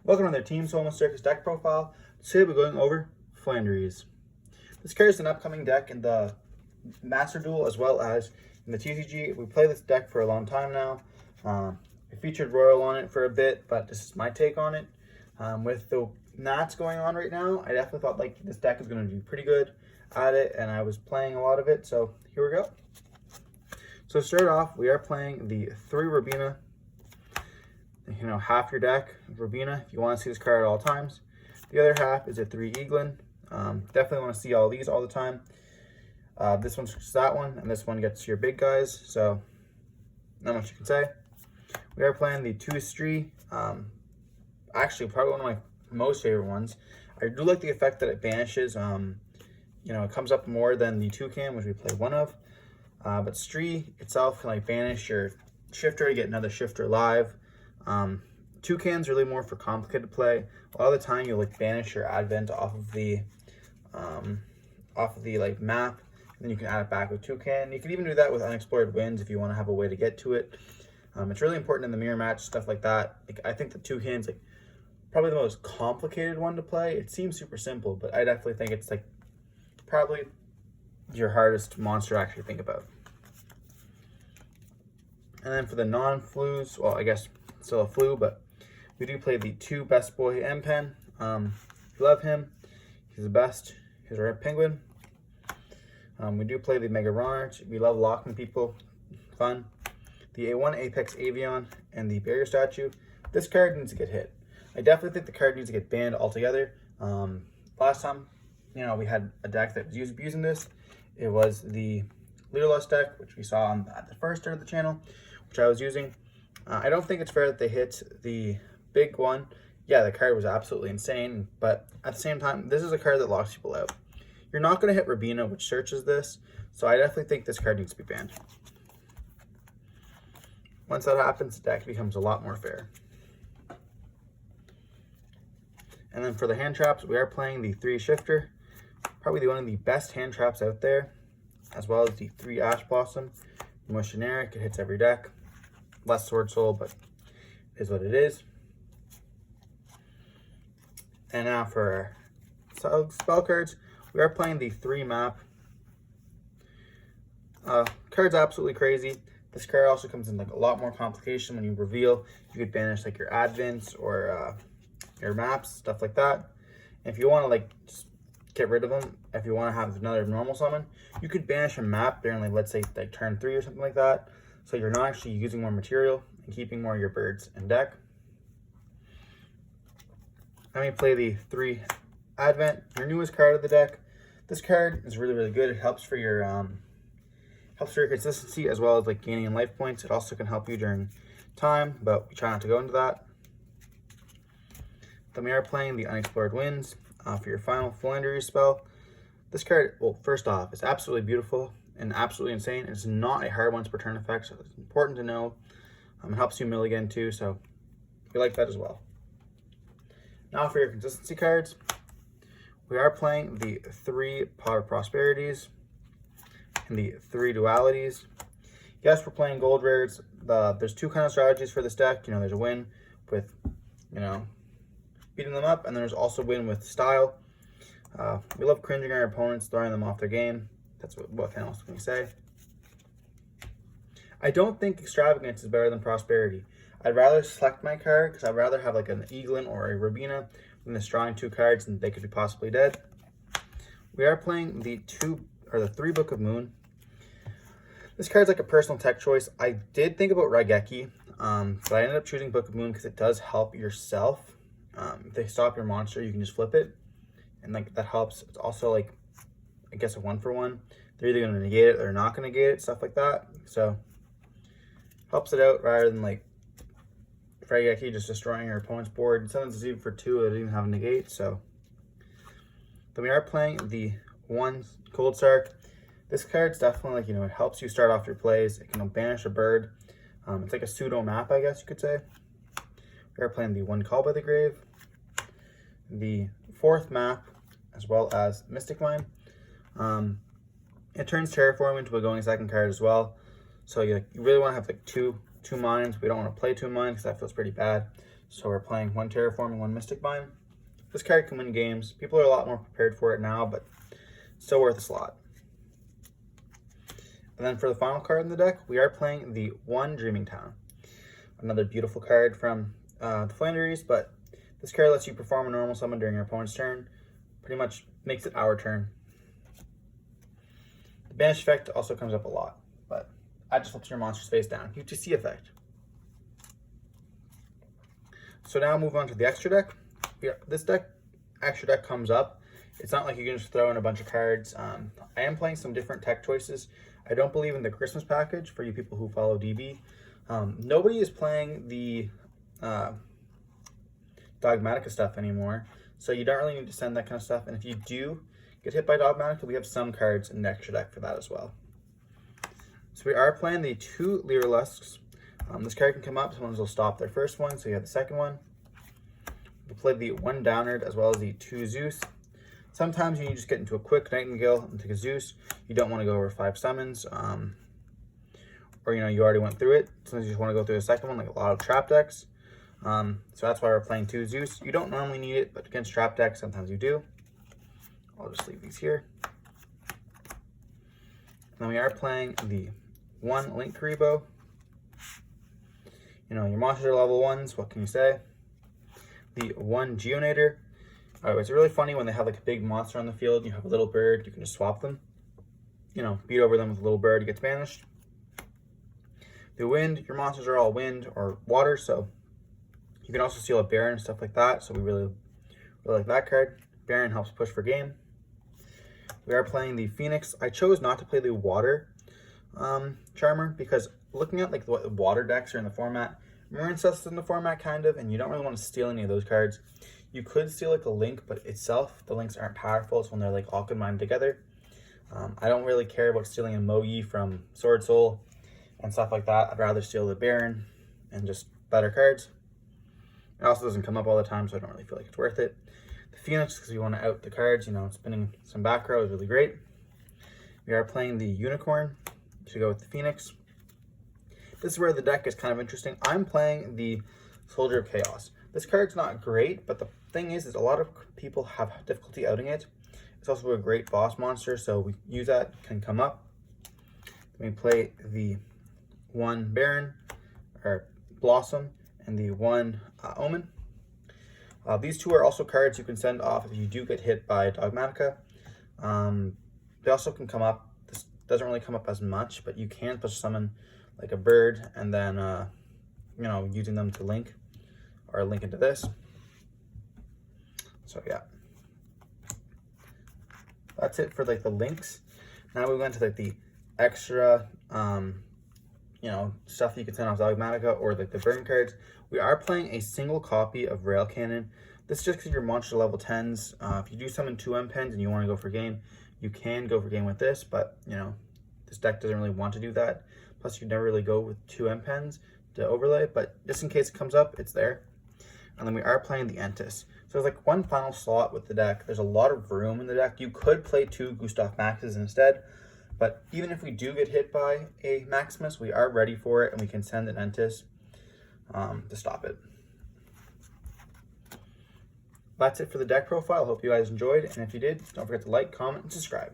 Welcome to their Team Solo Circus deck profile. Today we're going over Floowandereeze. This card is an upcoming deck in the Master Duel as well as in the TCG. We play this deck for a long time now. I featured Royal on it for a bit, but this is my take on it. With the Nats going on right now, I definitely thought like this deck is going to be pretty good at it, and I was playing a lot of it, so here we go. So to start off, we are playing the 3 Robina. Half your deck, Robina, if you want to see this card at all times. The other half is a 3 Eaglin. Definitely want to see all these all the time. This one's just that one, and this one gets your big guys, so not much you can say. We are playing the 2 Stree. Actually, probably one of my most favorite ones. I do like the effect that it banishes. It comes up more than the Toucan, which we play one of. But Stree itself can like banish your shifter to get another shifter live. Toucan's really more for complicated play. A lot of the time you'll like banish your advent off of the like map, and then you can add it back with Toucan. You can even do that with Unexplored Winds if you want to have a way to get to it. It's really important in the mirror match, stuff like that. Like, I think the Toucan's like probably the most complicated one to play. It seems super simple, but I definitely think it's like probably your hardest monster to actually think about. And then for the non-flus, well, I guess still a flu, but we do play the 2 Best Boy M-Pen. We love him. He's the best. He's a red penguin. We do play the Mega Ronarch. We love locking people. Fun. The A1 Apex Avion and the Barrier Statue. This card needs to get hit. I definitely think the card needs to get banned altogether. Last time, we had a deck that was using this. It was the Leaderless deck, which we saw at the first start of the channel, which I was using. I don't think it's fair that they hit the big one. Yeah, the card was absolutely insane, but at the same time, this is a card that locks people out. You're not going to hit Robina, which searches this, so I definitely think this card needs to be banned. Once that happens, the deck becomes a lot more fair. And then for the hand traps, we are playing the 3 Shifter, probably one of the best hand traps out there, as well as the 3 Ash Blossom. The most generic, it hits every deck. Less Sword Soul, but it is what it is. And now for spell cards, we are playing the 3 Map. Card's absolutely crazy. This card also comes in like a lot more complication when you reveal. You could banish like your advents or your maps, stuff like that. And if you want to like just get rid of them, if you want to have another normal summon, you could banish a map during like, let's say like turn 3 or something like that. So you're not actually using more material and keeping more of your birds in deck. Then we play the 3 Advent, your newest card of the deck. This card is really, really good. It helps for your consistency as well as like gaining in life points. It also can help you during time, but we try not to go into that. Then we are playing the Unexplored Winds for your final Floowandereeze spell. This card, well, first off, is absolutely beautiful and absolutely insane. It's not a hard once per turn effect, so it's important to know. It helps you mill again too, so we like that as well. Now for your consistency cards, we are playing the 3 Pot of Prosperities and the 3 Dualities. Yes, we're playing gold rares. There's 2 kind of strategies for this deck. There's a win with, beating them up, and there's also win with style. We love cringing our opponents, throwing them off their game. That's what else can we say? I don't think Extravagance is better than Prosperity. I'd rather select my card because I'd rather have like an Eaglin or a Robina than just drawing 2 cards and they could be possibly dead. We are playing the 3 Book of Moon. This card's like a personal tech choice. I did think about Raigeki, but I ended up choosing Book of Moon because it does help yourself. If they stop your monster, you can just flip it, and like that helps. It's also like, I guess, a 1-for-1. They're either going to negate it or they're not going to negate it, stuff like that. So helps it out rather than like Raigeki just destroying your opponent's board. And sometimes it's even for 2, it doesn't even have a negate. So then we are playing the 1 Cold Sark. This card's definitely like, it helps you start off your plays. It can banish a bird. It's like a pseudo map, I guess you could say. We are playing the 1 Call by the Grave, the 4th Map, as well as Mystic Mine. It turns Terraform into a going second card as well. So you really want to have like two mines. We don't want to play 2 mines because that feels pretty bad. So we're playing 1 Terraform and 1 Mystic Mine. This card can win games. People are a lot more prepared for it now, but still worth a slot. And then for the final card in the deck, we are playing the 1 Dreaming Town. Another beautiful card from the Floowandereeze, but this card lets you perform a normal summon during your opponent's turn. Pretty much makes it our turn. The banish effect also comes up a lot, but I just flipped your monster's face down. UTC effect. So now move on to the extra deck. This extra deck comes up. It's not like you can just throw in a bunch of cards. I am playing some different tech choices. I don't believe in the Christmas package for you people who follow DB. Nobody is playing the Dogmatica stuff anymore, so you don't really need to send that kind of stuff. And if you do get hit by Dogmatica, we have some cards in the extra deck for that as well. So we are playing the 2 Lyrilusks. This card can come up, someone will stop their first one, so you have the second one. We play the 1 Downard as well as the 2 Zeus. Sometimes you just get into a quick Nightingale and take a Zeus. You don't want to go over 5 summons, or you already went through it. Sometimes you just want to go through the second one, like a lot of trap decks. So that's why we're playing 2 Zeus. You don't normally need it, but against trap decks, sometimes you do. I'll just leave these here. And then we are playing the 1 Link Karibo. Your monsters are level 1s, what can you say? The 1 Geonator. It's really funny when they have like a big monster on the field, you have a little bird, you can just swap them. Beat over them with a little bird, it gets banished. The Wind, your monsters are all wind or water, so you can also steal a Baron and stuff like that, so we really like that card. Baron helps push for game. We are playing the Phoenix. I chose not to play the Water Charmer because looking at like what water decks are in the format, Marinceth's in the format kind of, and you don't really want to steal any of those cards. You could steal like a Link, but itself, the Links aren't powerful. It's when they're like all combined together. I don't really care about stealing a Moyi from Sword Soul and stuff like that. I'd rather steal the Baron and just better cards. It also doesn't come up all the time, so I don't really feel like it's worth it. The Phoenix, because you want to out the cards, spinning some back row is really great. We are playing the Unicorn to go with the Phoenix. This is where the deck is kind of interesting. I'm playing the Soldier of Chaos. This card's not great, but the thing is a lot of people have difficulty outing it. It's also a great boss monster, so we use that, can come up. Then we play the 1 Baron, or Blossom, and the 1 Omen. These 2 are also cards you can send off if you do get hit by Dogmatica. They also can come up. This doesn't really come up as much, but you can push summon like a bird and then, using them to link or link into this. So yeah, that's it for like the links. Now we went to like the extra, stuff you can send off Dogmatica or like the burn cards. We are playing a single copy of Rail Cannon. This is just because your monster level 10s. If you do summon 2 M-Pens and you want to go for game, you can go for game with this, but this deck doesn't really want to do that. Plus, you never really go with 2 M-Pens to overlay, but just in case it comes up, it's there. And then we are playing the Entis. So there's like 1 final slot with the deck. There's a lot of room in the deck. You could play 2 Gustav Maxes instead, but even if we do get hit by a Maximus, we are ready for it, and we can send an Entis to stop it. That's it for the deck profile. Hope you guys enjoyed, and if you did, don't forget to like, comment, and subscribe.